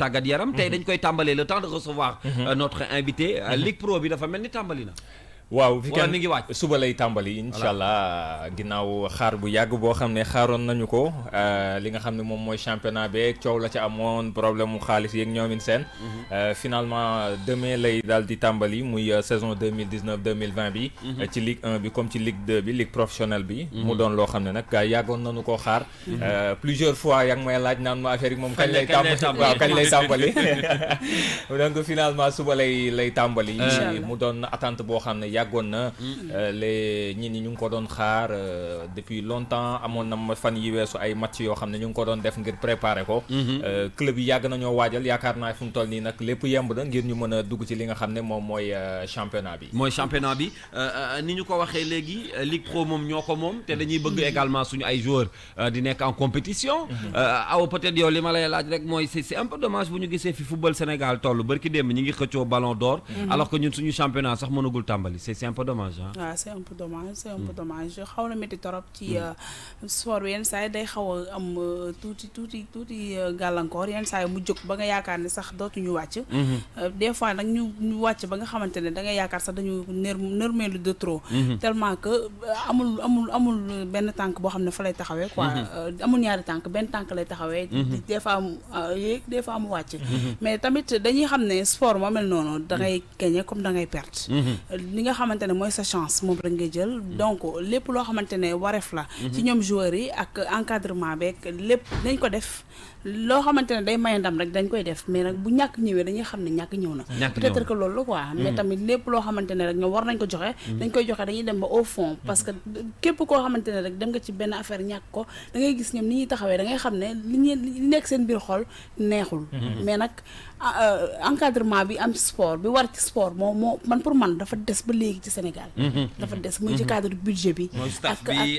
tàggat yaram tey dañ koy tàmbalee le temps de recevoir notre invité Ligue Pro bi dafa mel ni tàmbali na. waaw wala mi ngi wàcc suba lay tàmbali incha allah ginnaaw xaar bu yàgg boo xam ne xaaroon nañu ko li nga xam ne moom mooy championnat beeg coow la ca amoon problème mu xaalis yeeg ñoomin seen finalement demain lay daal di tàmbali muy saison 2019-2020 bi ci Ligue 1 bi comme ci Ligue 2 bi Ligue professionnelle bi mu doon loo xam ne nag yàggoon nañu koo xaar plusieurs fois yaa ngi may laaj naan ma affaire yi moom kañ lay tàmbali donc finalement suba lay tàmbali mu doon attente boo xam ne yàggoon na les ñi ñu ngi ko doon xaar depuis longtemps amoon na ma fan yi weesu ay match yoo xam ne ñu ngi ko doon def ngir préparer ko club yi yàgg nañoo waajal yaakaar naa fu mu toll nii nag lépp yemb na ngir ñu mën a dugg ci li nga xam ne moom mooy championnat bi ni ñu ko waxee léegi Ligue Pro moom ñoo ko moom te dañuy bëgg également suñu ay joueurs di nekk en compétition aw peut-être yow li ma lay laaj rek mooy c'est un peu dommage bu ñu gisee fi football Sénégal toll barki démb ñi ngi xëccoo ballon d'or alors que ñun suñu championnat sax mënagul tàmbali c'est un peu dommage waaw c'est un peu dommage xaw na métti torop ci sport bi yenn saa yi day xaw a am tuuti gàllankoor yenn saa yi mu jóg ba nga yaakaar ne sax dootuñu wàcc des fois nag ñu wàcc ba nga xamante ne da nga yaakaar sax dañu nërmeelu de trop tellement que amul benn tànk boo xam ne fa lay taxawee quoi amul ñaari tànk benn tànk lay taxawee des fois mu yéeg des fois mu wàcc mais tamit dañuy xam ne sport moo mel noonu da ngay gagner comme da ngay perte li nga xamante ne mooy sa chance moom rek ngay jël donc lépp loo xamante ne wareef la ci ñoom joueurs yi ak encadrement beeg lépp dañ ko def loo xamante ne day may ndam rek dañ koy def mais nag bu ñàkk ñëwee dañuy xam ne ñàkk ñëw na peut-être que loolu la quoi mais tamit lépp loo xamante ne rek ñoom war nañ ko joxe dañ koy joxe dañuy dem ba au fond parce que képp koo xamante ne rek dem nga ci benn affaire ñàkk ko da ngay gis ñoom ni ñuy taxawee da ngay xam ne li nekk seen biir xol neexul mais nag encadrement bi am ci sport bi war ci sport moo man pour man dafa des ba léegi ci Sénégal dafa des muy ci cadre budget bi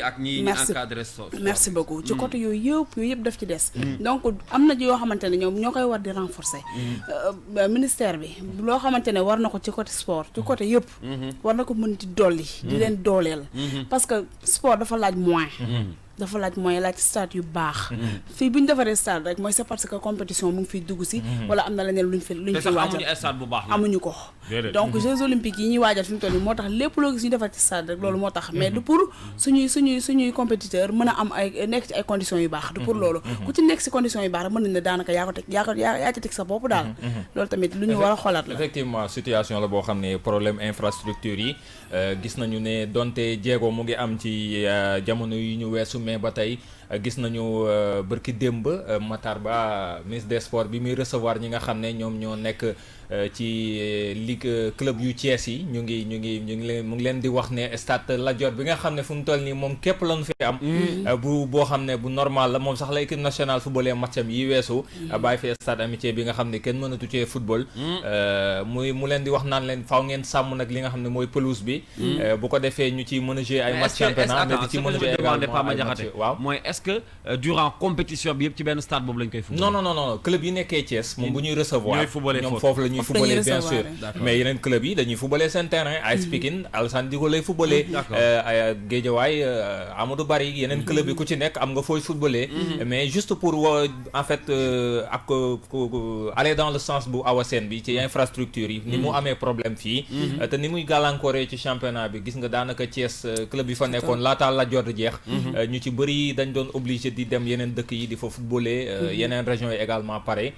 ak ñi encadré merci beaucoup ci côté yooyu yëpp daf ci des donc am na yoo xamante ne ñoom ñoo koy war di renforcer ministère bi loo xamante ne war na ko ci côté sport ci côté yëpp war na ko mën di dolli di leen dooleel parce que sport dafa laaj moyen laaj stade yu baax fii bu ñu defaree stade rek mooy c'est parce que compétition mu ngi fiy dugg si wala am na leneen luñ fi waajal amuñu ko donc Jeux olympiques yi ñuy waajal fi mu toll nii moo tax lépp loo gis ñu defar ci stade rek loolu moo tax mais du pour suñuy compétiteur mën a am ay nekk ci ay conditions yu baax du pour loolu ku ci nekk si conditions yu baax rek mën nañ ne daanaka yaa ci teg sa bopp daal loolu tamit lu ñu war a xoolaat la effectivement situation la boo xam ne problème infrastructure yi gis nañu ne donte jéego mu ngi am ci jamono yi ñu weesu mais ba tey gis nañu bërki démb Matar Ba ministre des sports bi muy recevoir ñi nga xam ne ñoom ñoo nekk ci ligue club yu Thiès yi mu ngi leen di wax ne stade Lat Dior bi nga xam ne fu mu toll nii moom képp lañu fi am boo xam ne bu normal la moom sax la équipe nationale footballé matcham yi weesu bàyyi fi stade Amitié bi nga xam ne kenn mënatu cee football mu leen di wax naan leen faaw ngeen sàmm nag li nga xam ne mooy pelouse bi bu ko defee ñu ci mën a jouer ay match championnat mais di ci mën a jouer également ay match waaw mooy est-ce que durant compétition bi yëpp ci benn stade boobu lañ koy football non club yi nekkee Thiès moom bu ñuy recevoir ñoom foofu la ñuy footballé bien sûr mais yeneen club yi dañuy footballé seen terrain AS Pikine Alassane Djigo lay footballé Guédiawaye Amadou Barry yeneen club yi ku ci nekk am nga fooy footballé mais juste pour en fait ak aller dans le sens bu Awa Sène bi ci infrastructure yi ni mu amee problème fii te ni muy gàllankooree ci championnat bi gis nga daanaka Thiès club yi fa nekkoon laataa Lat Dior di jeex ñu ci bëri dañ doon obligé di dem yeneen dëkk yi di fa footballé yeneen régions yi également pareil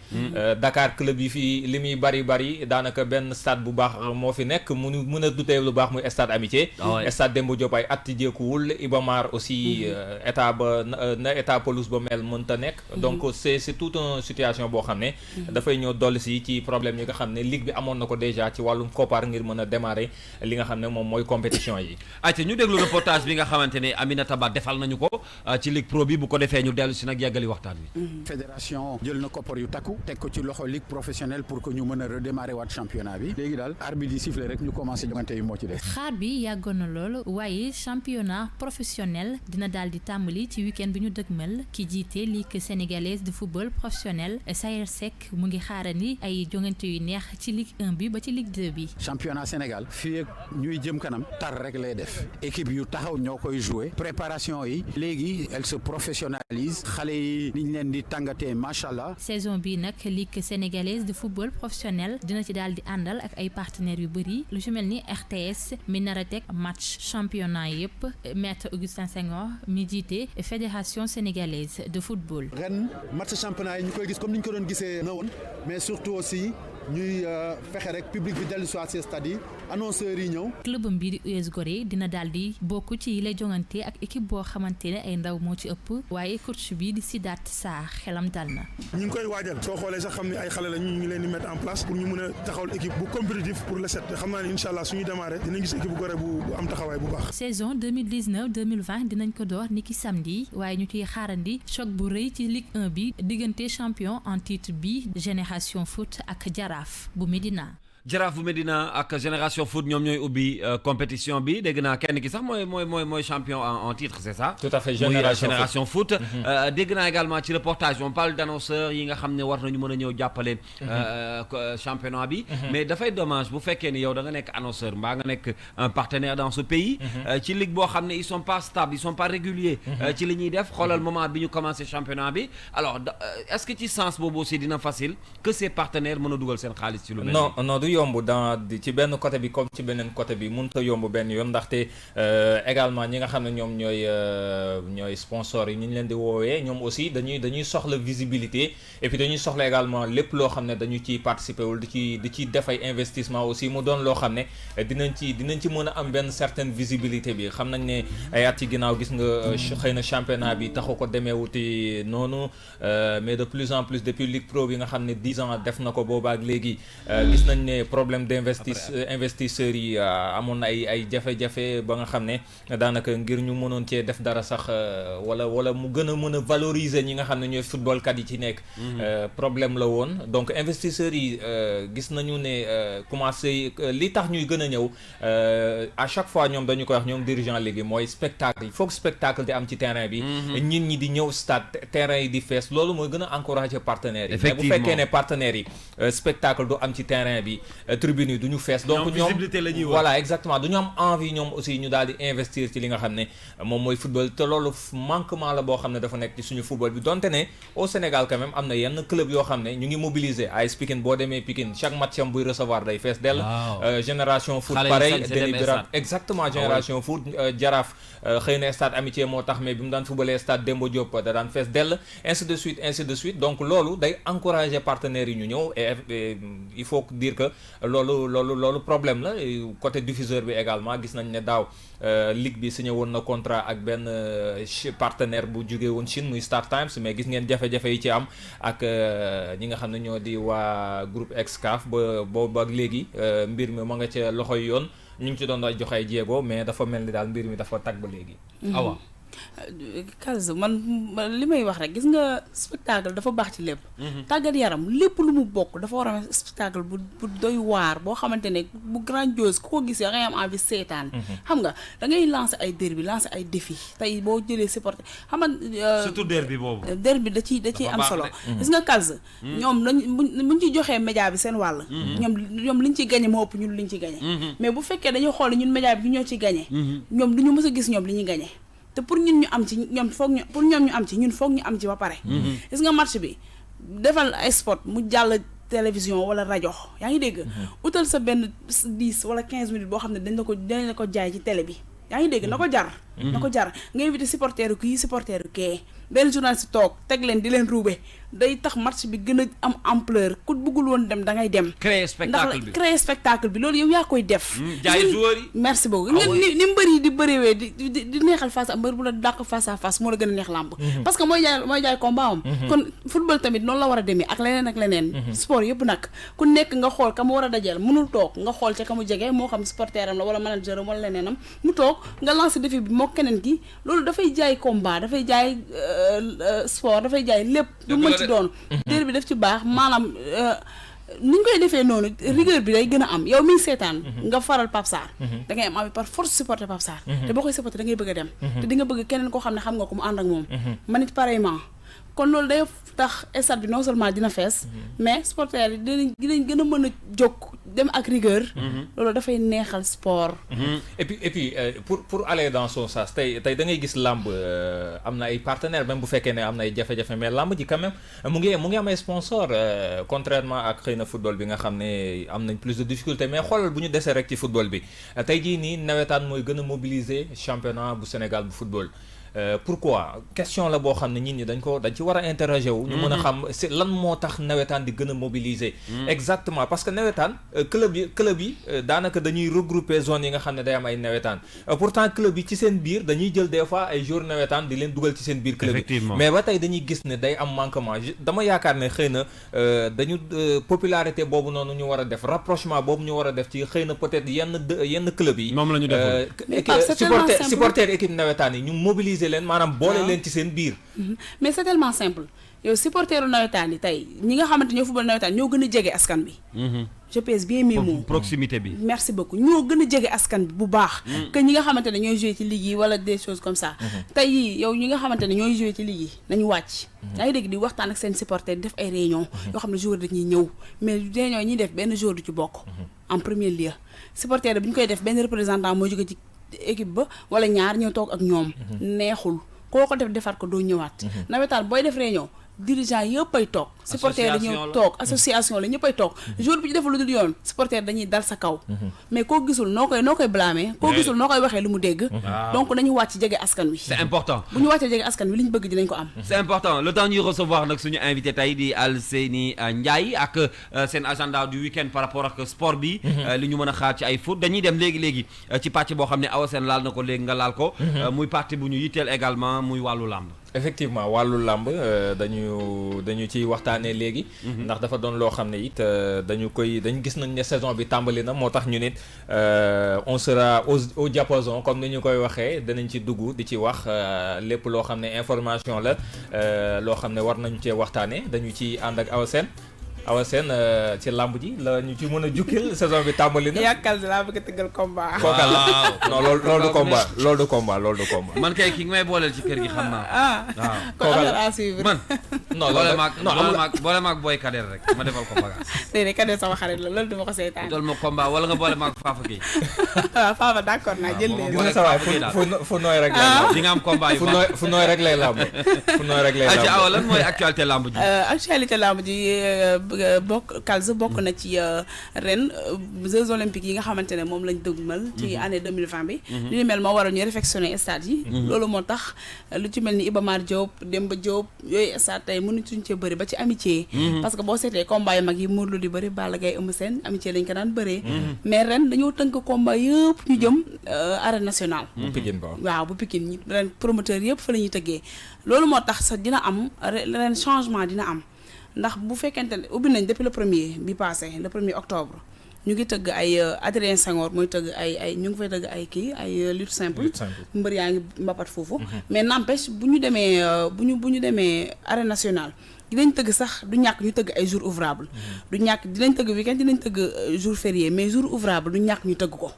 Dakar club yi fii li muy bari daanaka benn stade bu baax moo fi nekk mën a dutee lu baax muy stade Amitié stade Demba Diop ay at jéekuwul Iba Mar aussi état pelouse ba mel mënta nekk donc c'est toute une situation boo xam ne dafay ñëw dolli si ci problème yi nga xam ne ligue bi amoon na ko déjà ci wàllum koppar ngir mën a démarrer li nga xam ne moom mooy compétition yi ayca ñu déglu reportage bi nga xamante ne Aminata Ba defal nañu ko ci Ligue Pro bi bu ko defee ñu dellu si nag yàggali waxtaan wi fédération jël na koppar yu takku teg ko ci loxo ligue professionnelle pour que ñu mën a redémarrer waat championnat bi léegi daal arbitre yi sifflé rek ñu commencé jongante yi moo ci def xaar bi yàggoon na lool waaye championnat professionnel dina daal di tàmbali ci week-end bi ñu dëgmal ki jiite ligue sénégalaise de football professionnel Sayer Seck mu ngi xaarandi ay jongante yu neex ci Ligue 1 bi ba ci Ligue 2 bi championnat Sénégal fii ak ñuy jëm kanam tar rek lay def équipe yu taxaw ñoo koy jouer préparation yi léegi elle se professionnalise xale yi niñ leen di tàngatee macha allah. saison bi nag ligue sénégalaise de football professionnel dina ci daal di àndal ak ay partenaires yu bëri lu ci mel ni RTS mi nar a teg match championnat yëpp maître Augustin Senghor mi jiite fédération sénégalaise de football. ren match championnat yi ñu koy gis comme ni ñu ko doon gisee na woon mais surtout aussi ñuy fexe rek public bi dellu si waat ci stade yi annonceurs yi ñëw. clubam bii di US Gorée dina daal di bokk ci lay jongante ak équipe boo xamante ne ay ndaw moo ci ëpp waaye coach bi di Sidath Sarr xelam dal na. ñu ngi koy waajal soo xoolee sax xam ne ay xale la ñu ngi leen di mettre en place pour ñu mën a taxawal équipe bu compétitif pour le 7 xam naa ne incha allah suñu démarré dinañ gis équipe bu Gorée bu am taxawaay bu baax. saison 2019-2020 dinañ ko door niki samedi waaye ñu ciy xaarandi choc bu rëy ci Ligue 1 bi diggante champion en titre bi Génération Foot ak Jaraaf bu Médina. Jaraaf bu Médina ak Génération Foot ñoom ñooy ubbi compétition bi dégg naa kenn ki sax mooy champion en titre c'est ça. tout à fait Génération Foot. dégg naa également ci reportage on parle d'annonceurs yi nga xam ne war nañu mën a ñëw jàppale championnat bi. mais dafay dommage bu fekkee ni yow da nga nekk annonceur mbaa nga nekk un partenaire dans ce pays. ci ligue boo xam ne ils sont pas stables ils sont pas réguliers. ci li ñuy def xoolal moment bi ñu commencé championnat bi alors est-ce que ci sens boobu aussi dina facile que ces partenaires mën a dugal seen xaalis ci lu mel non du yomb ci benn côté bi comme ci beneen côté bi mënut a yomb benn yoon ndaxte également ñi nga xam ne ñoom ñooy sponsors yi ñu leen di woowee ñoom aussi dañuy soxla visibilité et puis dañuy soxla également lépp loo xam ne dañu ciy participer wul di ci def ay investissement aussi mu doon loo xam ne dinañ ci mën a am benn certaine visibilité bi xam nañ ne ay at ci ginnaaw gis nga xëy na championnat bi taxu ko demee wuti noonu mais de plus en plus depuis Ligue Pro bi nga xam ne 10 ans def na ko boobaak léegi gis nañ ne problème d'investisseurs yi amoon na ay jafe-jafe ba nga xam ne daanaka ngir ñu mënoon cee def dara sax wala mu gën a mën a valoriser ñi nga xam ne ñooy footballkat yi ci nekk problème la woon donc investisseurs yi gis nañu ne commencé li tax ñuy gën a ñëw à chaque fois ñoom dañu koy wax ñoom dirigeant léegi mooy spectacle il faut que spectacle di am ci terrain bi nit ñi di ñëw stade terrain yi di fees loolu mooy gën a encourager partenaires yi mais bu fekkee ne partenaires yi spectacle du am ci terrain bi tribune yi du ñu fees donc ñoom voilà exactement du ñu am envie ñoom aussi ñu daal di investir ci li nga xam ne moom mooy football te loolu manquement la boo xam ne dafa nekk ci suñu football bi donte ne au Sénégal quand même am na yenn club yoo xam ne ñu ngi mobiliser AS Pikine boo demee Pikine chaque match am buy recevoir day fees dell Génération Foot pareil délibérat exactement Génération Foot Jaraaf xëy na stade Amitié moo tax mais bi mu daan footballee stade Demba Diop da daan fees dell ainsi de suite donc loolu day encourager partenaires yi ñu ñëw et il faut dire que loolu problème la côté diffuseur bi également gis nañ ne daaw ligue bi signé woon na contrat ak benn partenaire bu jóge woon Chine muy Star Times mais gis ngeen jafe-jafe yi ci am ak ñi nga xam ne ñoo di waa groupe Excaf ba boobu ak léegi mbir mi ma nga ca loxoy yoon ñu ngi ci doon joxe ay jéego mais dafa mel ni daal mbir mi dafa tag ba léegi. awa Kals man li may wax rek gis nga spectacle dafa baax ci lépp. tàggat yaram lépp lu mu bokk dafa war a am spectacle bu doy waar boo xamante ne bu grandiose ku ko gisee da ngay am envie seetaan. xam nga da ngay lancer ay derby lancer ay défi tey boo jëlee supporter xam nga. surtout derby boobu. derby da ciy am solo. gis nga Kals. ñoom buñ ci joxee média bi seen wàll. ñoom liñ ci gagné moo ëpp ñun liñ ci gagné. mais bu fekkee dañuy xool ñun média bi ñoo ci gagné. ñoom du ñu mës a gis ñoom li ñuy gagné. te pour ñun ñu am ci ñoom ñu am ci ñun foog ñu am ci ba pare. gis nga match bi defal ay spot mu jàll télévision wala rajo yaa ngi dégg. utal sa benn 10 wala 15 minutes boo xam ne dañ la ko jaay ci télé bi yaa ngi dégg na ko jar. na ko jar nga invité supporteru kii supporteru kee benn journaliste toog teg leen di leen ruube day tax match bi gën a am ampleur ku bëggul woon dem da ngay dem. créer spectacle bi loolu yow yaa koy def. jaay joueur yi merci beaucoup ni mbër yi di bëriwee di neexal face à mbër bu la dàq face à face moo la gën a neex làmb. parce que mooy jaay combat am. kon football tamit noonu la war a demee ak leneen. sport yëpp nag ku nekk nga xool ka mu war a dajeel mënul toog nga xool ca ka mu jege moo xam supporter am la wala manager am wala leneenam mu toog nga lancer défi bi moo keneen ki loolu dafay jaay combat dafay jaay sport dafay jaay lépp. du mën ci doon dér bi def ci baax maanaam ni ñu koy defee noonu rigueur bi day gën a am yow miy seetaan nga faral Pape Sarr da ngay am envie par force supporter Pape Sarr te boo koy supporter da ngay bëgg a dem te di nga bëgg keneen koo xam ne xam nga ko mu ànd ak moom man it pareillement kon loolu day tax stade bi non seulement dina fees mais supporter yi dinañ gën a mën a jóg dem ak rigueur. loolu dafay neexal sport. et puis pour aller dans son sens tey da ngay gis làmb am na ay partenaires même bu fekkee ne am na ay jafe-jafe mais làmb ji quand même mu ngi am ay sponsor contrairement ak xëy na football bi nga xam ne am nañ plus de difficulté mais xoolal bu ñu desee rek ci football bi tey jii nii nawetaan mooy gën a mobiliser championnat bu Sénégal bu football. Pourquoi question la boo xam ne nit ñi dañ ci war a interroger wu. ñu mën a xam lan moo tax nawetaan di gën a mobiliser. exactement parce que nawetaan club yi daanaka dañuy regrouper zones yi nga xam ne day am ay nawetaan pourtant club yi ci seen biir dañuy jël des fois ay joueurs nawetaan di leen dugal ci seen biir club yi mais ba tey dañuy gis ne day am manquement dama yaakaar ne xëy na dañu popularité boobu noonu ñu war a def rapprochement boobu ñu war a def ci xëy na peut-être yenn club yi. moom la ñu defal supporter équipe nawetaan yi ñu mobiliser leen maanaam boole leen ci seen biir. mais c'est tellement simple yow supporteru nawetaan yi tey ñi nga xamante ñoo football nawetaan ñoo gën a jege askan bi. je pèse bien mes mots. proximité bi. merci beaucoup ñoo gën a jege askan bi bu baax. que ñi nga xamante ne ñooy jouer ci ligue yi wala des choses comme ça. tey yii yow ñi nga xamante ne ñooy jouer ci ligue yi nañu wàcc. yaa ngi dégg di waxtaan ak seen supporter def ay réunion yoo xam ne joueur dañuy ñëw mais réunion yi ñuy def benn joueur du ci bokk. en premier lieu supporter bi ñu koy def benn représentant moo jóge ci équipe ba wala ñaar ñëw toog ak ñoom. neexul koo ko defaat ko doo ñëwaat. nawetaan booy def réunion dirigeant yëpp ay toog. supporter dañoo toog association la ñëpp ay toog. jour bi ci defal lu dul yoon supporter dañuy dal sa kaw. mais koo gisul noo koy blâmer. koo gisul noo koy waxee lu mu dégg. donc nañu wàcc jege askan wi. c'est important bu ñu wàccee jege askan wi li ñu bëgg dinañ ko am. c'est important le temps ñuy recevoir nag suñu invité tey di Alseyni Ndiaye ak seen agenda du week-end par rapport ak sport bi. li ñu mën a xaar ci ay foot dañuy dem léegi ci pàcc boo xam ne Awa Sène laal na ko léegi nga laal ko. muy partie bu ñu yitteel également muy wàllu làmb. effectivement wàllu làmb dañu ciy waxtaanee léegi. ndax dafa doon loo xam ne it dañu gis nañ ne saison bi tàmbali na moo tax ñu nit on sera au diapason comme ni ñu koy waxee danañ ci dugg di ci wax lépp loo xam ne information la loo xam ne war nañu cee waxtaanee dañu ci ànd ak Awa Sène ci làmb ji la ñu ci mën a jukkil saison bi tàmbali na. yàkkal si laa bëgg a tëggal combat. kookal la non loolu du combat loolu du combat. man kay ki nga may booleel ci kër gi xam naa. waaw kookal la à suivre. man. boole maag booy Kader rek ma defal ko bagage. déedéet Kader sama xarit la loolu duma ko seetaan. dool ma combat wala nga boole maag Fafa Gueye. waaw Fafa d'accord naa jël leen. gis nga sa waay fu nooy rek lay lamb. di nga am combat yu fu nooy rek lay lamb. Awa lan mooy actualité lamb ji. actualité lamb ji bokk na ci ren Jeux olympiques yi nga xamante ne moom lañ dëgmal ci année 2020 bi li ñu mel moo waral ñu réfectionner stade yi loolu moo tax lu ci mel ni Iba Mar Diop Demba Diop yooyu stade tey mënutuñ cee bëri ba ci amitié parce que boo seetee combat yu mag yi Modou Lô di bëri Balla Gaye Eumeu Sène amitié lañ ko daan bëree mais ren dañoo tënk combat yëpp ñu jëm arène nationale waaw bu Pikine ñi ren promoteur yëpp fa la ñuy tëggee loolu moo tax sax dina am ren changement dina am ndax bu fekkente ne ubbi nañ depuis le 1er octobre ñu ngi tëgg ay Adrien Senghor mooy tëgg ay ñu ngi fay tëgg ay ay lutte simple mbër yaa ngi mbapat foofu mais n'empêche bu ñu demee arène nationale dinañ tëgg sax du ñàkk ñu tëgg ay jours ouvrables du ñàkk dinañ tëgg week-end dinañ tëgg jour férié mais jour ouvrable du ñàkk ñu tëgg ko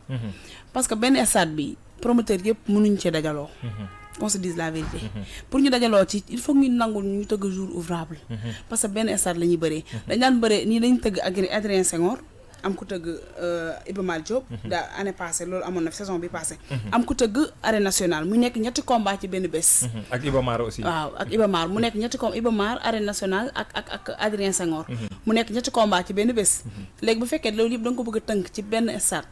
parce que benn stade bi promoteur yëpp mënuñ cee dajaloo qu'on se dise la vérité pour ñu dajaloo ci il faut ñu nangul ñu tëgg jour ouvrable parce que benn stade la ñuy bëree dañ daan bëree nii dañ tëgg ak Adrien Senghor am ku tëgg Iba Mar Diop da année passée loolu amoon na saison bi passée am ku tëgg arène nationale mu nekk ñetti combat ci benn bés ak Iba Mar aussi waaw ak Iba Mar mu nekk ñetti combat Iba Mar arène nationale ak Adrien Senghor mu nekk ñetti combat ci benn bés léegi bu fekkee loolu yëpp da nga ko bëgg a tënk ci benn stade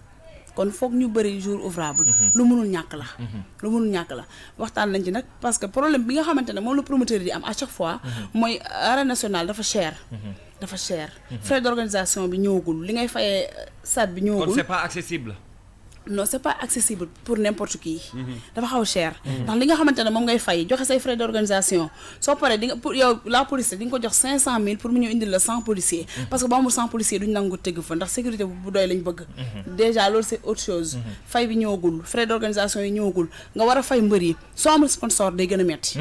kon foog ñu bëri jour ouvrable lu mënul ñàkk la waxtaan nañ ci nag parce que problème bi nga xamante ne moom la promoteur yi di am à chaque fois mooy arène nationale dafa cher frais d'organisation bi ñëwagul li ngay fayee stade bi ñëwagul kon c'est pas accessible non c'est pas accessible pour n'importe qui dafa xaw cher ndax li nga xamante ne moom ngay fay joxe say frais d'organisation soo paree di nga pour yow la police di nga ko jox 500 000 pour mu ñëw indil la 100 policiers parce que ba amul 100 policiers duñ nangu tëgg fa ndax sécurité bu doy lañ bëgg déjà loolu c'est autre chose fay bi ñëwagul frais d'organisation yi ñëwagul nga war a fay mbër yi soo amul sponsor day gën a metti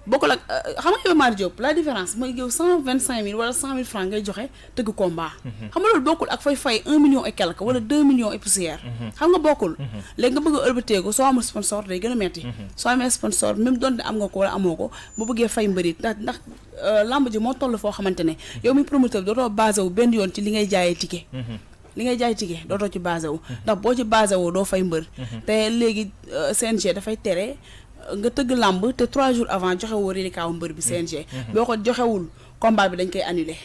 bokkul ak xam nga Iba Mar Diop la différence mooy yow 125 000 wala 100 000 francs ngay joxe tëgg combat xam nga loolu bokkul ak fay 1 million et quelque wala 2 millions et poussière xam nga bokkul léegi nga bëgg a ëlbateeku soo amul sponsor day gën a metti soo amee sponsor même doonte am nga ko wala amoo ko bu bëggee fay mbëri ndax lamb ji moo toll foo xamante ne yow mi promoteur dootoo basé wu benn yoon ci li ngay jaayee ticket li ngay jaay ticket dootoo ci basé wu ndax boo ci basé wu doo fay mbër te léegi CNG dafay tere nga tëgg làmb te 3 jours avant joxe woo rélikaaw mbër bi CNG boo ko joxewul combat bi dañ koy annulé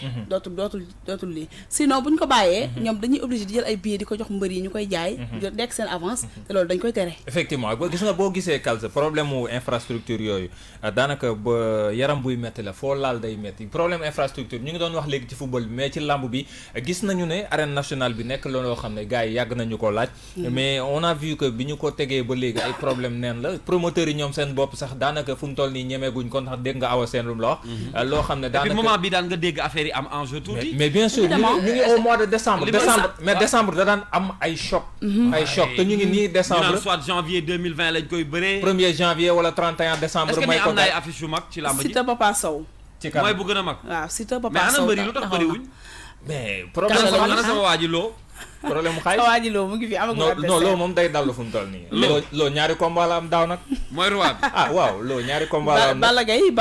dootul lii sinon bu ñu ko bàyyee ñoom dañuy obligé di jël ay billets di ko jox mbër yi ñu koy jaay dekk seen avance te loolu dañ koy tere effectivement gis nga boo gisee Kalsa problème mu infrastructure yooyu daanaka ba yaram buy metti la foo laal day metti problème infrastructure ñu ngi doon wax léegi ci football bi mais ci lamb bi gis nañu ne arène nationale bi nekk loo xam ne gars yi yàgg nañu ko laaj mais on a vu que bi ñu ko tegee ba léegi ay problème neen la promoteurs yi ñoom seen bopp sax daanaka fu mu toll nii ñemeeguñ ko ndax dégg nga awa seen lu mu la wax loo xam ne daanaka moment bi daan nga dégg affaire yi am enjeu tuuti mais bien sûr ñu ngi au mois de décembre mais décembre da daan am ay choc te ñu ngi nii décembre soit janvier 2020 lañ koy bëree 1er janvier wala 31 décembre may ko am na ay affiche yu mag ci làmb ji Siteu Papa Sow ci kan mooy bu gën a mag waaw Siteu Papa mais ana Sow mbëri lu tax bëri wuñ mais problème ana sama waa ji loo problème mu xaalis waa ji loo mu ngi fi amagul non loo moom day dallu fu mu toll nii loo ñaari combat la am daaw nag mooy roi bi waaw loo ñaari combat la am Balla Gaye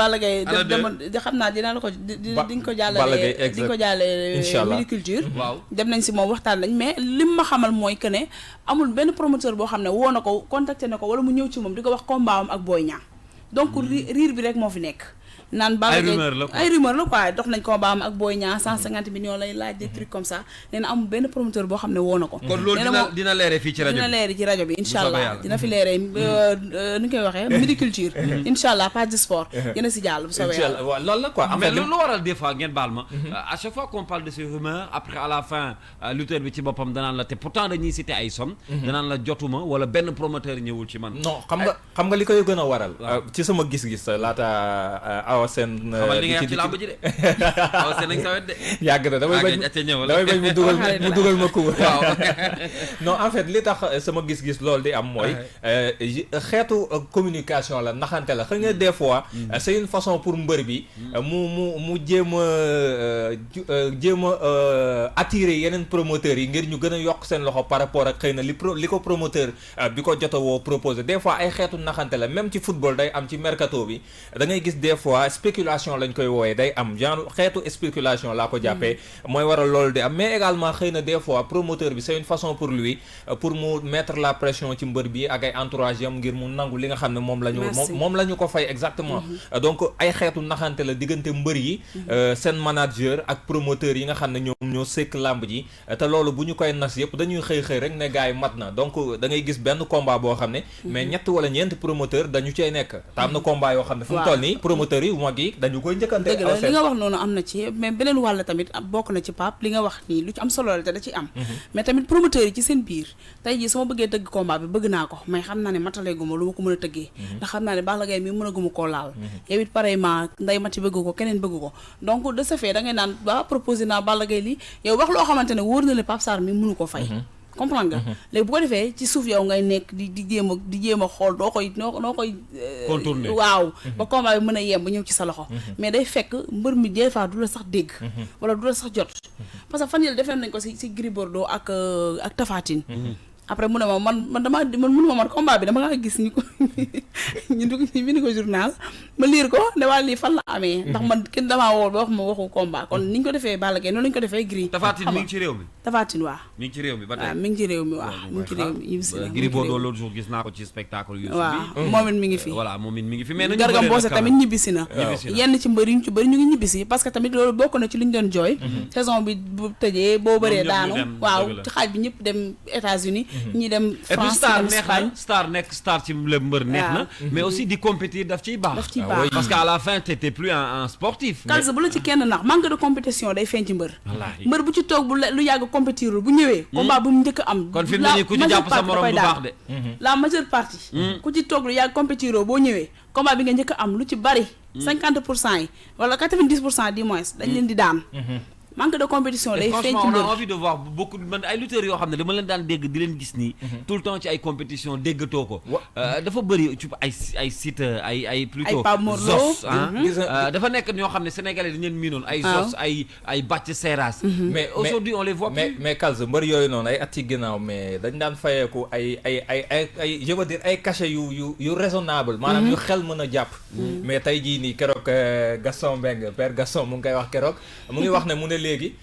xam naa dina la ko di nga ko jàllale di nga ko jàllale Mediculture waaw dem nañ si moom waxtaan nañ mais lim ma xamal mooy que ne amul benn promoteur boo xam ne woo na ko contacté na ko wala mu ñëw ci moom di ko wax combat am ak Boy Niang donc riir bi rek moo fi nekk naan Balla Gaye ay rumeur la quoi dox nañ ko baam ak Boy Niang 150 millions lay laaj des trucs comme ça nee na amul benn promoteur boo xam ne woo na ko kon loolu dina leere fii ci rajo bi dina leere ci rajo bi incha allah dina fi leere ni ñu koy waxee Mediculture incha allah page de sport dina si jàll bu soobee yàlla loolu la quoi mais lu waral des fois ngeen baal ma à chaque fois qu'on parle de ces rumeurs après à la fin lutteur bi ci boppam danaan la te pourtant dañuy citer ay somme danaan la jotuma wala benn promoteur ñëwul ci man non xam nga li koy gën a waral ci sama gis-gis laata awa seen xamal li nga ci làmb ji de awa seen nañ sawet de yàgg na damay bañ mu dugal ma ko waaw non en fait li tax sama gis-gis loolu di am mooy xeetu communication la naxante la xëy nga des fois c'est une façon pour mbër bi mu jéem a attirer yeneen promoteurs yi ngir ñu gën a yokk seen loxo par rapport ak xëy na li ko promoteur bi ko jota woo proposé des fois ay xeetu naxante la même ci football day am ci mercato bi da ngay gis des fois spéculation lañ koy wooyee day am genre xeetu spéculation laa ko jàppee mooy waral loolu di am mais également xëy na des fois promoteur bi c'est une façon pour lui pour mu mettre la pression ci mbër bi ak ay entourage yam ngir mu nangu li nga xam ne moom la ñu ko fay exactement donc ay xeetu naxante la diggante mbër yi seen manager ak promoteur yi nga xam ne ñoom ñoo sekk làmb ji te loolu bu ñu koy nas yëpp dañuy xëy rek ne gars yi mat na donc da ngay gis benn combat boo xam ne mais ñett wala ñeent promoteur dañu cay nekk te am na combat yoo xam ne fu mu toll nii promoteur yi mag yi dañu koy njëkkante dëgg la li nga wax noonu am na ci mais beneen wàll tamit bokk na ci Pape li nga wax nii lu ci am solo la te da ci am mais tamit promoteurs yi ci seen biir tey jii su ma bëggee tëgg combat bi bëgg naa ko mais xam naa ne mataleeguma lu ma ko mën a tëggee ndax xam naa ne Balla Gaye mi mën a guma koo laal yow it pareillement nday mati bëgg ko keneen bëgg ko donc de ce fait da ngay naan ba proposé naa Balla Gaye lii yow wax loo xamante ne wóor na le Pape Sarr mi mënu ko fay comprendre nga léegi bu ko defee ci suuf yow ngay nekk di jéem a xool noo koy contourner waaw ba combat bi mën a yem ba ñëw ci sa loxo mais day fekk mbër mi des fois du la sax dégg wala du la sax jot parce que fan yële defee nañ ko si Gris Bordeaux ak Tapha Tine après mu ne ma man mënuma man combat bi dama nga gis ñu ko ñu bind ko journal ma lire ko ne waa lii fan la amee ndax man kenn damaa woo ba wax ma waxu combat kon ni ñu ko defee Balla Gaye noonu lañu ko defee Gris Tapha Tine mi ngi ci réew mi Tapha Tine waaw mi ngi ci réew mi ba tey mi ngi ci réew mi waaw mi ngi ci réew mi Gris Bordeaux l'autre jour gis naa ko ci spectacle Youssou waaw moom it mi ngi fi voilà moom it mi ngi fi mais Garga Mbossé tamit ñibbisi na yenn ci mbër yu ñu ci bëri ñu ngi ñibbisi parce que tamit loolu bokk na ci li ñu doon jooy saison bi bu tëjee boo bëree daanu waaw ci xaaj bi ñëpp dem États-Unis ñi dem France star nekk star ci mbër neex na mais aussi di compétir daf ciy baax parce que à la fin t'étais plus un sportif Kalsa bu la ci kenn nax manque de compétition day feeñ ci mbër bu ci toog lu yàgg compétirul bu ñëwee combat bu mu njëkk am kon fi mu ne nii ku ci jàpp sa morom du baax de la majeure partie ku ci toog lu yàgg compétiroo boo ñëwee combat bi nga njëkk am lu ci bari 50% yi wala 90% du moins dañ leen di daan manque de compétition day feeñ ci mbër. on a envie de voir beaucoup man ay lutteurs yoo xam ne dama leen daan dégg di leen gis nii tout le temps ci ay compétition déggatoo ko dafa bëri ci ay Siteu ay plutôt Zos dafa nekk ñoo xam ne sénégalais dañu leen miinoon ay Zos ay Bathie Seras mais aujourd'hui on les voit plus mais Kalsa mbër yooyu noonu ay at ci ginnaaw mais dañ daan fayeeku ay je veux dire ay cachet yu raisonnable maanaam yu xel mën a jàpp mais tey jii nii keroog Gaston Mbengue père Gaston mu ngi koy wax keroog mu ngi wax ne mu ne léegi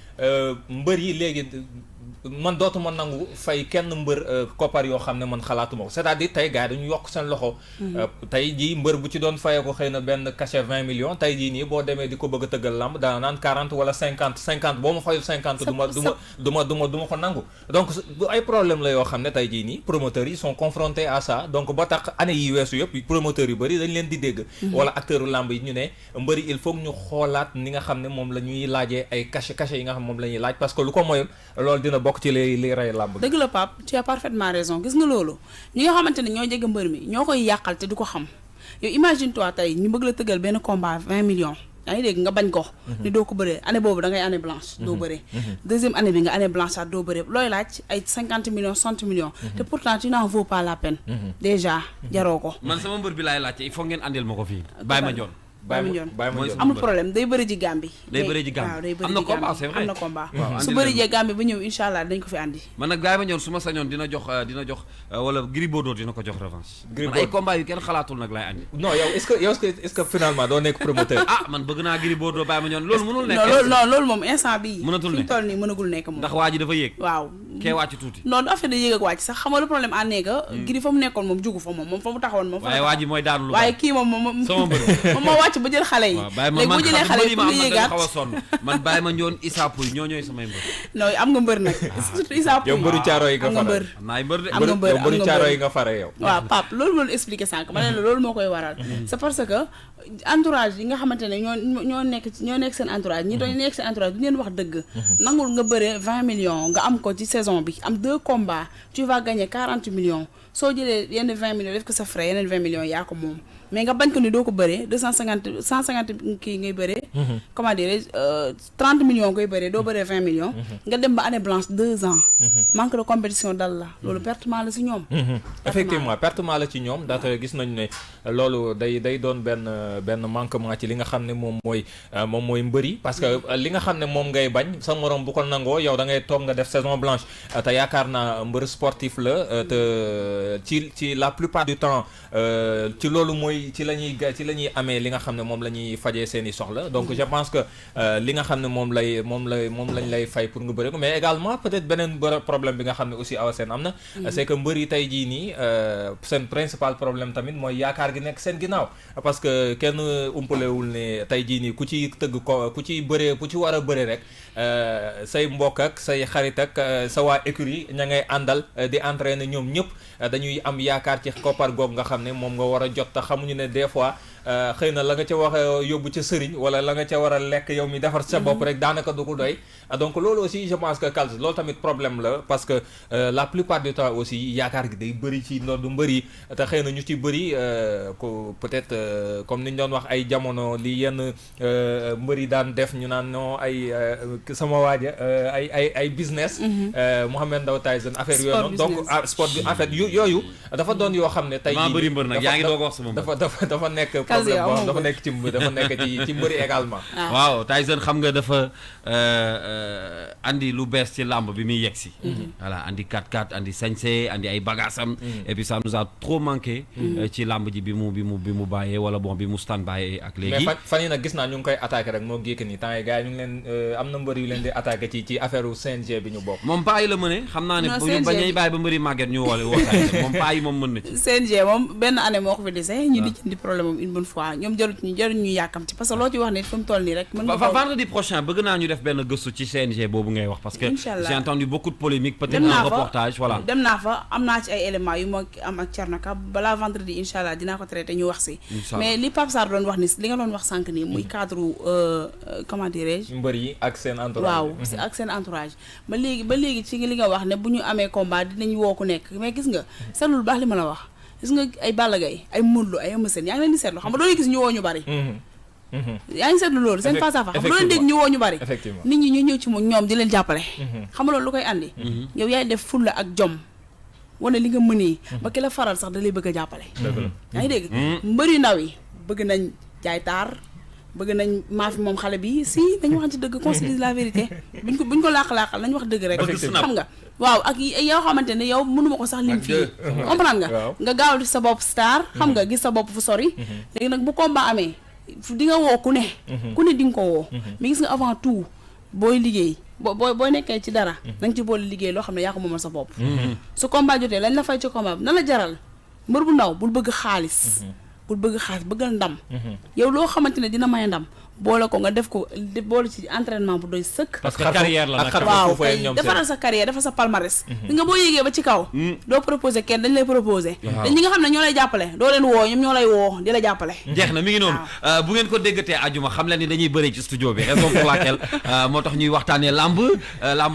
mbër yi léegi man dootuma nangu fay kenn mbër koppar yoo xam ne man xalaatuma ko c'est-à-dire tey gars yi dañu yokk seen loxo tey jii mbër bu ci doon fayee ko xëy na benn cachet 20 millions tey jii nii boo demee di ko bëgg a tëggal lamb daa naan 40 wala 50 boo ma fayul 50 du ma ko nangu donc ay problème la yoo xam ne tey jii nii promoteurs yi sont confrontés à ça donc ba tax année yi weesu yëpp promoteurs yu bëri dañ leen di dégg wala acteuru lamb yi ñu ne mbëri il faut ñu xoolaat ni nga xam ne moom la ñuy laajee ay cachet yi nga xam moom la ñuy laaj parce que lu ko moyul loolu dina bokk ci li rey làmb dëgg la Pape tu as parfaitement raison gis nga loolu ñi nga xamante ne ñoo jege mbër mi ñoo koy yàqal te du ko xam yow imagine toi tey ñu bëgg la tëggal benn combat 20 millions yaa ngi dégg nga bañ ko ni doo ko bëree année boobu da ngay année blanche doo bëree deuxième année bi nga année blanche at doo bëree looy laaj ay 50 millions 60 millions te pourtant tu n'en vaut pas la peine déjà jaroo ko man sama mbër bi laay laajte il faut ngeen andil ma ko fii Baye Mandione amul problème day bëri ji Gambie am na combat c'est vrai am na combat su bëri jee Gambie ba ñëw incha allah dañ ko fi andi man nag Baye Mandione su ma sañoon dina jox wala Gris Bordeaux dina ko jox revanche man ay combat yu kenn xalaatul nag laay andi non yow est-ce que finalement doo nekk promoteur man bëgg naa Gris Bordeaux Baye Mandione loolu mënul nekk non loolu moom instant bii mënatul nekk fi toll nii mënagul nekk moom ndax waa ji dafa yéeg waaw kee wàcc tuuti non affaire da yéeg ak wàcc sax xam nga le problème à nekk Gris fa mu nekkoon moom jugu fa moom fa mu taxawoon moom waaye waa ji mooy daanu lu waaye kii moom sama mbër moom moo wàcc ba jël xale yi léegi bu jëlee xale yi pour ñu yéegaat xaw a sonn man Baye Mandione Issa Pouye ñooy samay mbër non am nga mbër nag surtout Issa Pouye yow mbëru caaro yi nga fare am naa ay mbër de am nga mbër mbëru caaro yi nga fare yow waaw Pape loolu ma doon expliqué sànq ma ne la loolu moo koy waral c'est parce que entourage yi nga xamante ne ñoo nekk seen entourage ñi doon nekk seen entourage du leen wax dëgg nangul nga bëre 20 millions nga am ko ci saison bi am 2 combats tu vas gagner 40 millions soo jëlee yenn 20 millions def ko sa frais yeneen 20 millions yaa ko moom mais nga bañ ko ni doo ko bëree 150 kii ngay bëree comment dire 30 millions ngay bëree doo bëree 20 millions nga dem ba année blanche 2 ans manque de compétition dal la loolu pertement la ci ñoom effectivement pertement la ci ñoom ndaxte gis nañu ne loolu day doon benn manquement ci li nga xam ne moom mooy mbëri parce que li nga xam ne moom ngay bañ sa morom bu ko nangoo yow da ngay toog nga def saison blanche te yaakaar naa mbër sportif la te ci la plupart du temps ci loolu mooy ci la ñuy amee li nga xam ne moom la ñuy fajee seen i soxla donc je pense que li nga xam ne moom lañ lay fay pour nga bëre ko mais également peut-être beneen problème bi nga xam ne aussi awa seen am na c'est que mbër yi tey jii nii seen principal problème tamit mooy yaakaar gi nekk seen ginnaaw parce que kenn umpalewul ne tey jii nii ku ci tëgg ko ku ci bëree ku ci war a bëre rek say mbokk ak say xarit ak sa waa écurie ña ngay àndal di entraîner ñoom ñëpp dañuy am yaakaar ci koppar googu nga xam ne moom nga war a jot te xamuñu ne des fois xëy na la nga ca wax yóbbu ca sëriñ wala la nga ca war a lekk yow mi defar sa bopp rek daanaka du ko doy donc loolu aussi je pense que Kals loolu tamit problème la parce que la plupart du temps aussi yaakaar gi day bëri ci ndoddu mbëri te xëy na ñu ci bëri ko peut-être comme ni ñu doon wax ay jamono li yenn mbëri daan def ñu naan non ay sama waaja ay business Mohamed Ndao Tyson affaire yooyu noonu donc sport bi en fait yooyu dafa doon yoo xam ne tey bëri mbër nag yaa ngi doog wax sama dafa nekk problème boo dafa nekk ci mbëri également waaw Tyson xam nga dafa andi lu bees ci làmb bi muy yegg si voilà andi 4-4 andi sañse andi ay bagaasam et puis ça nous a trop manqué ci làmb ji bi mu bàyyee wala bon bi mu stand by ak léegi mais fan yi nag gis naa ñu ngi koy attaqué rek moo géek ni temps yi gars yi ñu ngi leen am na mbër yu leen di attaqué ci affaire u CNG bi ñu bokk moom paa yi la mëne xam naa ne bu ñu bañee bàyyi ba mbëri màgget ñu woole wootaay moom paa yi moom mën na ci CNG moom benn année moo ko fi dese ñu di problème moom une bonne fois ñoom jarut ñu yàkkamti parce que loo ci wax ne fi mu toll nii rek vendredi prochain bëgg naa ñu def benn gëstu ci CNG boobu ngay wax parce que j'ai entendu beaucoup de polémiques peut-être un reportage voilà dem naa fa am naa ci ay éléments yu ma am ak Thiernoka balaa vendredi incha allah dinaa ko traité ñu wax si mais li Pape Sarr doon wax ni li nga doon wax sànq nii muy cadre comment dirais-je mbër yi ak seen entourage waaw ak seen entourage ba léegi ci li nga wax ne bu ñu amee combat dinañ woo ku nekk mais gis nga seetlu lu baax li ma la wax gis nga ay Balla Gaye ay Modou Lo ay Eumeu Sène yaa ngi leen di seetlu xam nga doo gis ñu woo ñu bari yaa ngi seetlu loolu seen face à face xam nga doo leen dégg ñu woo ñu bari nit ñi ñu ñëw ci ñoom di leen jàppale xam nga loolu lu koy andi yow yaay def fulla ak jom wane li nga mënee ba ki la faral sax da lay bëgg a jàppale yaa ngi dégg mbëri ndaw yi bëgg nañ jaay taar bëgg nañ maafi moom xale bi si dañu waxante dëgg qu'on se dise la vérité buñ ko laax-laaxal nañ wax dëgg rek xam nga waaw ak yow xamante ne yow mënuma ko sax lim fii comprendre nga gaaw di sa bopp star xam nga gis sa bopp fu sori léegi nag bu combat amee di nga woo ku ne di nga ko woo mais gis nga avant tout booy liggéey boo nekkee ci dara da nga ci boole liggéey loo xam ne yaa ko moomal sa bopp su combat jotee lañ la fay ci combat bi na la jaral mbër bu ndaw bul bëgg xaalis bëggal ndam yow loo xamante ne dina may ndam boole ko nga def ko boole ci entraînement bu doy sëkk parce que carrière la nag waaw kay defaral sa carrière defal sa palmarès di nga boo yéegee ba ci kaw doo proposé kenn dañ lay proposé te ñi nga xam ne ñoo lay jàppale doo leen woo ñoom ñoo lay woo di la jàppale jeex na mi ngi noonu bu ngeen ko déggatee ajuma xam leen ni dañuy bëri ci studio bi raison pour laquelle moo tax ñuy waxtaanee lamb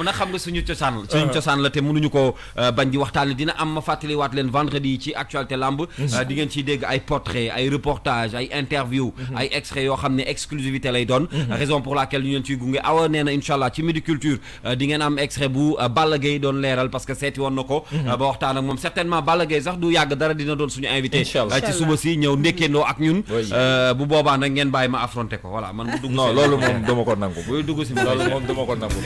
nag xam nga suñu cosaan la te mënuñu ko bañ di waxtaane dina am ma fàttaliwaat leen vendredi ci actualité lamb di ngeen ciy dégg ay portrait ay reportage ay interview ay extrait yoo xam ne exclusivité lay doon raison pour laquelle ñu leen ciy gunge awa nee na inchallah ci Midi Culture di ngeen am extrait bu Balla Gaye doon leeral parce que seeti woon na ko ba waxtaan ak moom certainement Balla Gaye sax du yàgg dara dina doon suñu invité ci suba si ñëw ndékkeendoo ak ñun bu boobaa nag ngeen bàyyi ma affronté ko voilà man mu dugg non loolu moom dama ko nangu bu dugg si loolu moom dama ko nangu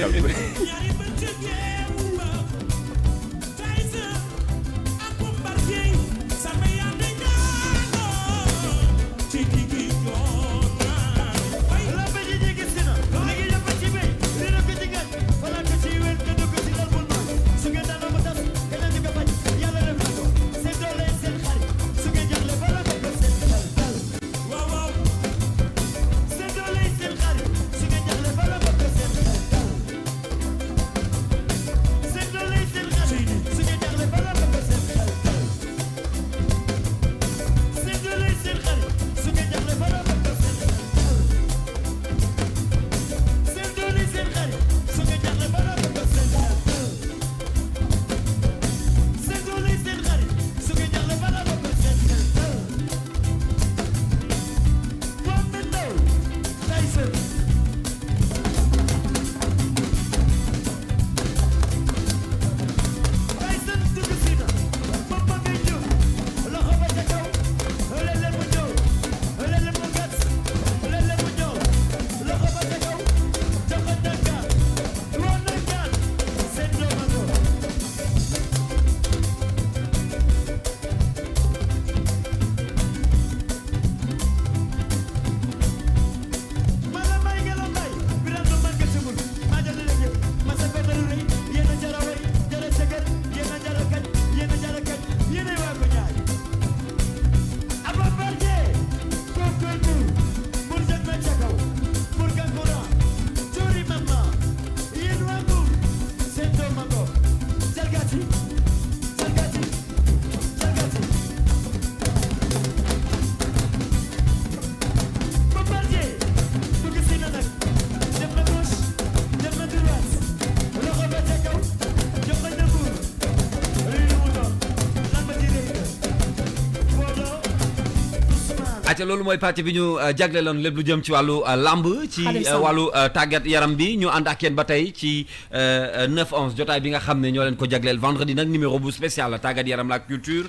acca loolu mooy pàcc bi ñu jagleeloon lépp lu jëm ci wàllu lamb ci wàllu tàggat yaram bi ñu ànd ak yéen ba tey ci 9-11 jotaay bi nga xam ne ñoo leen ko jagleel vendredi nag numéro bu spécial la tàggat yaram la culture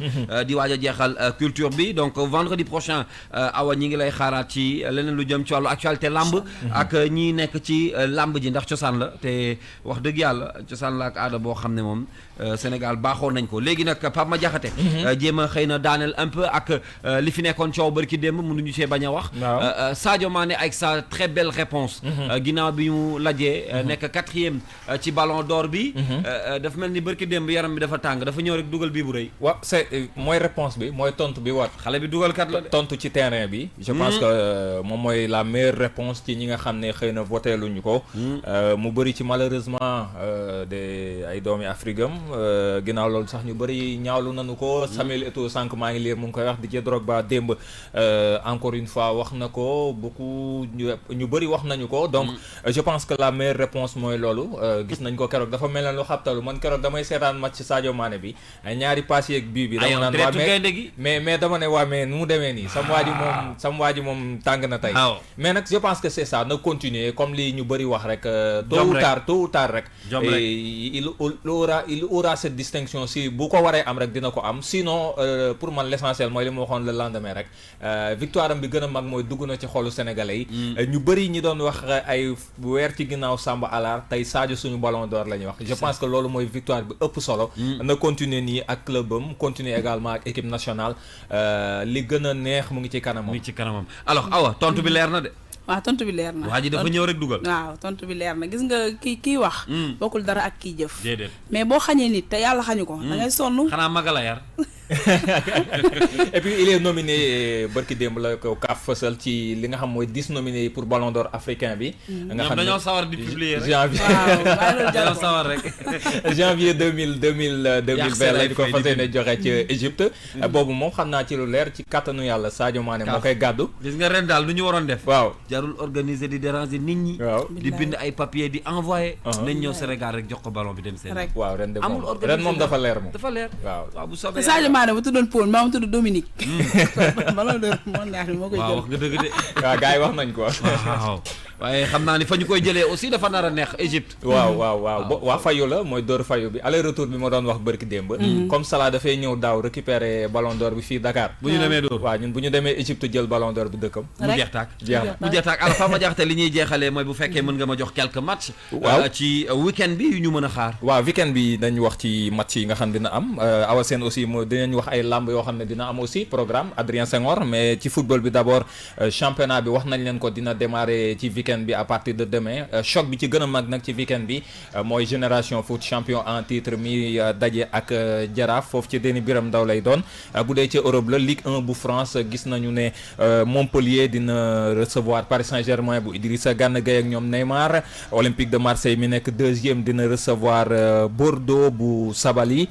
di waaj a jeexal culture bi donc vendredi prochain awa ñi ngi lay xaaraat ci leneen lu jëm ci wàllu actualité lamb ak ñi nekk ci lamb ji ndax cosaan la te wax dëgg yàlla cosaan la ak aada boo xam ne moom Sénégal baaxoon nañ ko léegi nag Pape Madiakhaté jéem a xëy na daaneel un peu ak li fi nekkoon coow barki démb mënuñu see bañ a wax Sadio Mané avec sa très belle réponse ginnaaw bi ñu lajee nekk 4e ci ballon d'or bi dafa mel ni barki démb yaram bi dafa tàng dafa ñëw rek dugal bii bu rëy waaw c'est mooy réponse bi mooy tontu bi war xale bi dugal kat la tontu ci terrain bi je pense que moom mooy la meilleure réponse ci ñi nga xam ne xëy na voté luñu ko mu bëri ci malheureusement des ay doomi Afrique am ginnaaw loolu sax ñu bëri ñaawlu nañu ko Samuel Eto'o sànq maa ngi lire mu ngi koy wax Didier Drogba démb encore une fois wax na ko beaucoup ñu bëri wax nañu ko donc je pense que la meilleure réponse mooy loolu gis nañ ko keroog dafa mel ne lu xabtalu man keroog damay seetaan match Sadio Mané bi ñaari pass yeeg bii bi dama naan waa mais dama ne waa mais nu mu demee nii sam waa ji moom tàng na tey mais nag je pense que c'est ça na continuer comme li ñu bëri wax rek tôt ou tard rek il aura cette distinction si bu ko waree am rek dina ko am sinon pour man l'essentiel mooy li ma waxoon le lendemain rek victoire am bi gën a mag mooy dugg na ci xolu sénégalais yi ñu bëri ñi doon wax ay weer ci ginnaaw Samba Alaar tey Sadio suñu ballon d'or la ñuy wax je pense que loolu mooy victoire bi ëpp solo na continuer nii ak clubam continuer également ak équipe nationale li gën a neex mu ngi ci kanamam alors Awa tontu bi leer na de waaw tontu bi leer na. waa ji dafa ñëw rek dugal. waaw tontu bi leer na gis nga kii wax. bokkul dara ak kii jëf. déedéet mais boo xañee nit te yàlla xañu ko. da ngay sonn. xanaa magala yar. et puis il est nominé barki démb la ko CAF fësal ci li nga xam mooy 10 nominés pour Ballon d'Or africain bi. nga xam ne dañoo sawar di publier rek. janvier dañoo sawar rek. janvier 2020 lañ ko fas yéene joxe ci Égypte. boobu moom xam naa ci lu leer ci kattanu yàlla Sadio Mané moo koy gàddu. gis nga ren daal lu ñu waroon def. waaw jarul organiser di déranger nit ñi. waaw di bind ay papier di envoyer. nañ ñëw Sénégal rek jox ko ballon bi dem seen. waaw ren de moom ren moom dafa leer moom. dafa leer waaw bu soobee Sadio Mané bu tuddoon Paul maa mu tudd Dominique. Ballon d'Or mondial moo koy jël. waaw wax nga dëgg de. waaw gars yi wax nañ ko. waaw waaye xam naa ni fa ñu koy jëlee aussi dafa nar a neex Égypte. waa fayu la mooy dóor fayu bi aller retour bi ma doon wax bërki démb. comme Salah dafay ñëw daaw récupérer ballon d'or bi fii Dakar. bu ñu demee dóor waaw ñun bu ñu demee Égypte jël ballon d'or bi dëkkam. mu jeex taak mu jeex taak alors fa ma jaxte li ñuy jeexalee mooy bu fekkee mën nga ma jox quelques matchs. waaw ci week-end bi yu ñu mën a xaar. waaw week-end bi dañ wax ci match yi nga xam dina am Awa Sène aussi moo dinañ wax ay lamb yoo xam ne dina am aussi programme Adrien Senghor mais ci football bi d'abord championnat bi wax nañ leen ko dina démarrer ci week-end bi à partir de demain choc bi ci gën a mag nag ci week-end bi mooy Génération Foot champion en titre mi daje ak Jaraaf foofu ci Déni Biram Ndaw lay doon bu dee ci Europe la Ligue 1 bu France gis nañu ne Montpellier dina recevoir Paris Saint-Germain bu Idrissa Gana Gueye ak ñoom Neymar Olympique de Marseille mi nekk deuxième dina recevoir Bordeaux bu Sabaly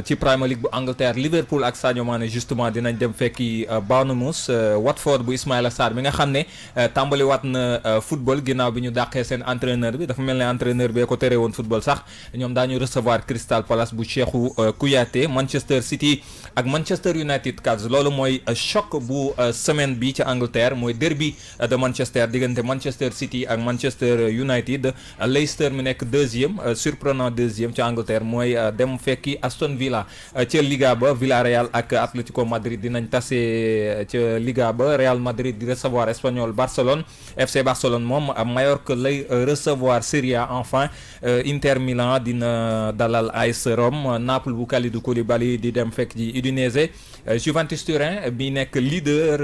ci Premier League bu Angleterre Liverpool ak Sadio Mané justement dinañ dem fekki Bournemouth Watford bu Ismaïla Sarr mi nga xam ne tàmbaliwaat na football ginnaaw bi ñu dàqee seen entraîneur bi dafa mel ne entraîneur bee ko tere woon football sax ñoom daañu recevoir Crystal Palace bu Cheikhou Kouyaté Manchester City ak Manchester United Cavs loolu mooy choc bu semaine bi ci Angleterre mooy derby de Manchester diggante Manchester City ak Manchester United Leicester mi nekk deuxième surprenant deuxième ci Angleterre mooy dem fekki Aston Villa ca Liga ba Villarreal ak Atlético Madrid dinañ tase ca Liga ba Real Madrid di recevoir Espanyol Barcelone FC Barcelone moom Mallorca lay recevoir Serie A enfin Inter Milan dina dalal AS Rome Naples bu Kalidou Koulibaly di dem fekk ji Udinese Juventus Turin bi nekk leader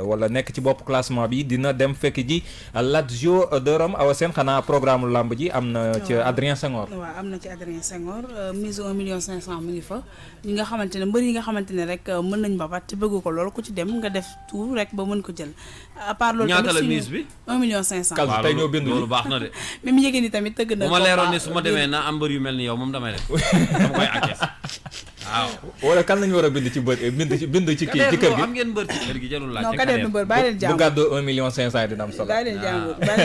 wala nekk ci bopp classement bi dina dem fekk ji Lazio de Rome Awa Sène xanaa programme lamb ji am na ci Adrien Senghor. waaw am na ci Adrien Senghor mise 1,5 million mu ngi fa ñi nga xamante ne mbër yi nga xamante ne rek mën nañ babat te bëgg ko loolu ku ci dem nga def tout rek ba mën ko jël à part loolu ñaata la mise bi 1,5 million. Kaldu tey ñoo bindu loolu baax na de. même yéegi ni tamit tëgg na. bu ma leeroon ne su ma demee na am mbër yu mel ni yow moom damay def dama koy encaisse waaw. wala kan lañu war a bind ci bind ci kii ci kër gi am ngeen mbër ci kër gi jarul laaj. non Kader du mbër bàyyi leen jàmbur bu gàddoo 1,5 million dina am solo. bàyyi leen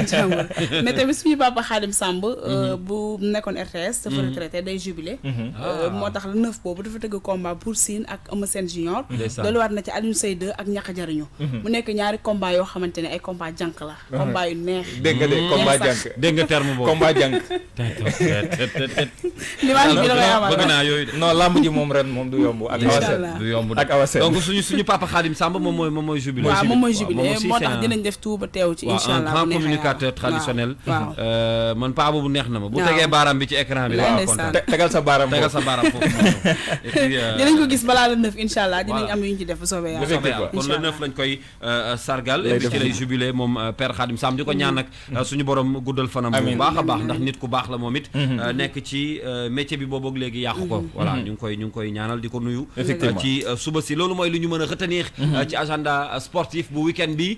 jàmbur mais tamit suñu papa Khadim Samb bu nekkoon RTS dafa retraité day jubilé moo tax la 9 boobu dafa tëgg combat pour Sine ak Eumeu Sène Junior loolu waat na ci Alioune Seye 2 ak ñàkk jariñu mu nekk ñaari combat yoo xamante ne ay combat jànk la combat yu neex dégg nga de combat jànk dégg nga terme boobu combat jànk l'image bi la may amal bëgg naa yooyu de. non lamb ji moom ren moom du yomb ak Awa Sène du yomb ak Awa Sène donc suñu papa Khadim Samb moom mooy jubilé. waaw moom mooy jubilé moo tax dinañ def tout ba teew ci incha allah un grand communicateur traditionnel. man paa boobu neex na ma bu tegee baaraam bi ci écran bi. waaw kontaan tegal sa baaraam foofu dinañ ko gis balaa le 9 incha allah dinañ am yu ñu ci def bu soobee yàlla. kon le 9 lañ koy sargal bi ci lay jubilé moom père Khadim Samb di ko ñaan nag suñu borom guddal fanam bu baax a baax ndax nit ku baax la moom it nekk ci métier bi boobu léegi yàqu ko voilà ñu ngi koy ñaanal di ko nuyu ci suba si loolu mooy lu ñu mën a retenir ci agenda sportif bu week-end bi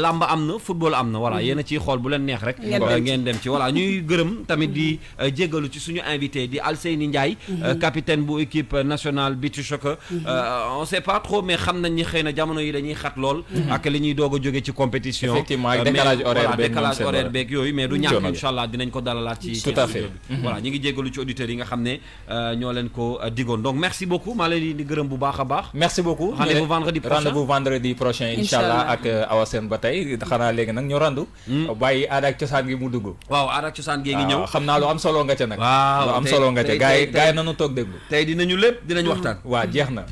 làmb am na football am na voilà yéen a ciy xool bu leen neex rek ngeen dem ci voilà ñuy gërëm tamit di jéggalu ci suñu invité di Alseyni Ndiaye capitaine bu équipe nationale beach soccer on sait pas trop mais xam nañ ni xëy na jamono yi dañuy xat lool ak li ñuy doog a jóge ci compétition effectivement ak décalage horaire beeg yooyu mais du ñàkk incha allah dinañ ko dalalaat ci tout à fait voilà ñu ngi jéggalu ci auditeurs yi nga xam ne ñoo leen ko digoon donc merci beaucoup maa leen di gërëm bu baax a baax. merci beaucoup rendez-vous vendredi prochain incha allah ak Awa Sène ba tey xanaa léegi nag ñu randu bàyyi aada ak cosaan gi mu dugg. waaw aada ak cosaan gi ngi ñëw xam naa lu am solo nga ca nag. waaw lu am solo nga ca gars yi nanu toog déglu. tey dinañu lépp dinañ waxtaan. waa jeex na.